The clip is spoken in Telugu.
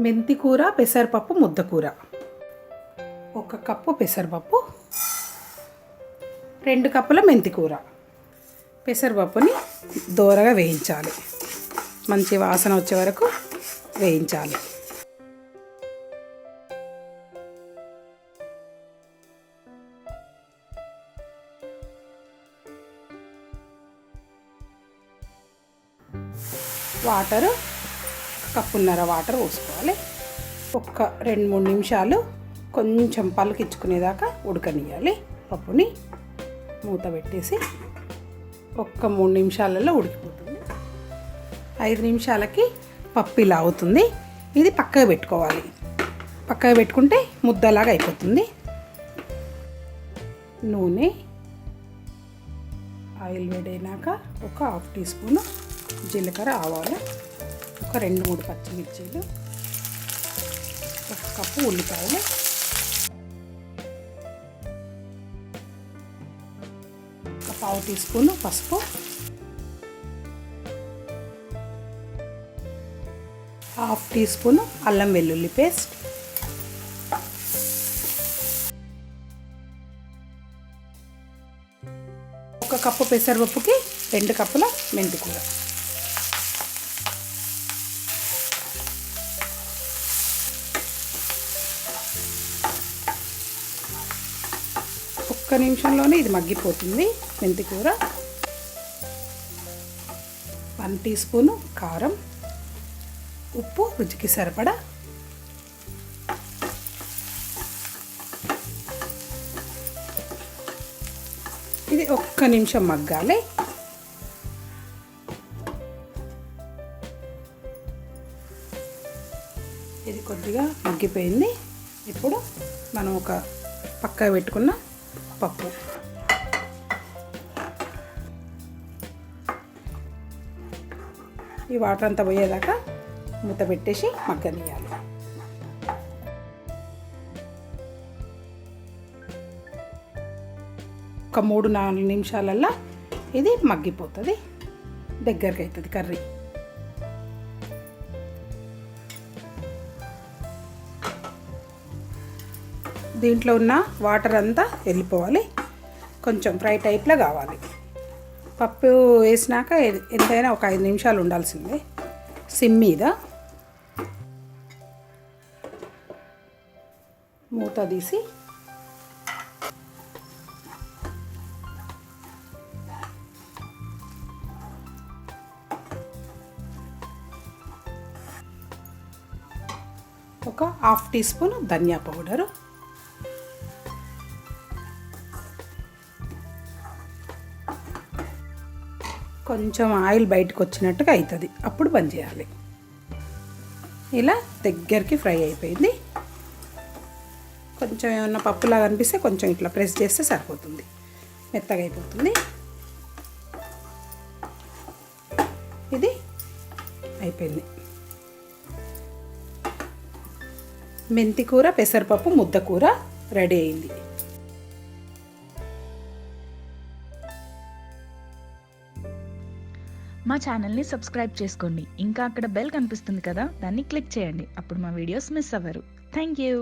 మెంతికూర పెసరపప్పు ముద్దకూర. 1 కప్పు పెసరపప్పు, 2 కప్పుల మెంతికూర. పెసరపప్పుని దోరగా వేయించాలి, మంచి వాసన వచ్చే వరకు వేయించాలి. వాటరు 1 కప్పున్నర వాటర్ పోసుకోవాలి. 2-3 నిమిషాలు కొంచెం పలుకించుకునేదాకా ఉడకనియాలి. పప్పుని మూత పెట్టేసి 3 నిమిషాలలో ఉడికిపోతుంది. 5 నిమిషాలకి పప్పు ఇలా అవుతుంది. ఇది పక్కకు పెట్టుకోవాలి. పక్కకు పెట్టుకుంటే ముద్దలాగా అయిపోతుంది. నూనె, ఆయిల్ వేడైనాక 1/2 టీ స్పూను జీలకర్ర, ఆవాలు, 2-3 పచ్చిమిర్చీలు, 1 కప్పు ఉల్లిపాయలు, పావు టీ స్పూను పసుపు, 1/2 టీ స్పూను అల్లం వెల్లుల్లి పేస్ట్, 1 కప్పు పెసరపప్పుకి 2 కప్పుల మెంతికూర. ఒక్క నిమిషంలోనే ఇది మగ్గిపోతుంది. మెంతికూర, 1 టీ స్పూను కారం, ఉప్పు రుచికి సరిపడా, ఇది 1 నిమిషం మగ్గాలి. ఇది కొద్దిగా మగ్గిపోయింది. ఇప్పుడు మనం ఒక పక్క పెట్టుకున్న పప్పు, ఈ వాటర్ అంతా పోయేదాకా మూత పెట్టేసి మగ్గనియాలి. ఒక 3-4 నిమిషాలల్లో ఇది మగ్గిపోతుంది, దగ్గరికి అవుతుంది కర్రీ. దీంట్లో ఉన్న వాటర్ అంతా వెళ్ళిపోవాలి. కొంచెం ఫ్రై టైప్లో కావాలి. పప్పు వేసినాక ఎంతైనా ఒక 5 నిమిషాలు ఉండాల్సిందే సిమ్ మీద. మూత తీసి ఒక 1/2 టీ స్పూన్ ధనియా పౌడరు, కొంచెం ఆయిల్ బయటకు వచ్చినట్టుగా అవుతుంది, అప్పుడు బంద్ చేయాలి. ఇలా దగ్గరికి ఫ్రై అయిపోయింది. కొంచెం ఏమన్నా పప్పులాగా అనిపిస్తే కొంచెం ఇట్లా ప్రెస్ చేస్తే సరిపోతుంది, మెత్తగా అయిపోతుంది. ఇది అయిపోయింది. మెంతికూర పెసరపప్పు ముద్దకూర రెడీ అయింది. మా ఛానల్ని సబ్స్క్రైబ్ చేసుకోండి. ఇంకా అక్కడ బెల్ కనిపిస్తుంది కదా, దాన్ని క్లిక్ చేయండి. అప్పుడు మా వీడియోస్ మిస్ అవ్వరు. Thank you.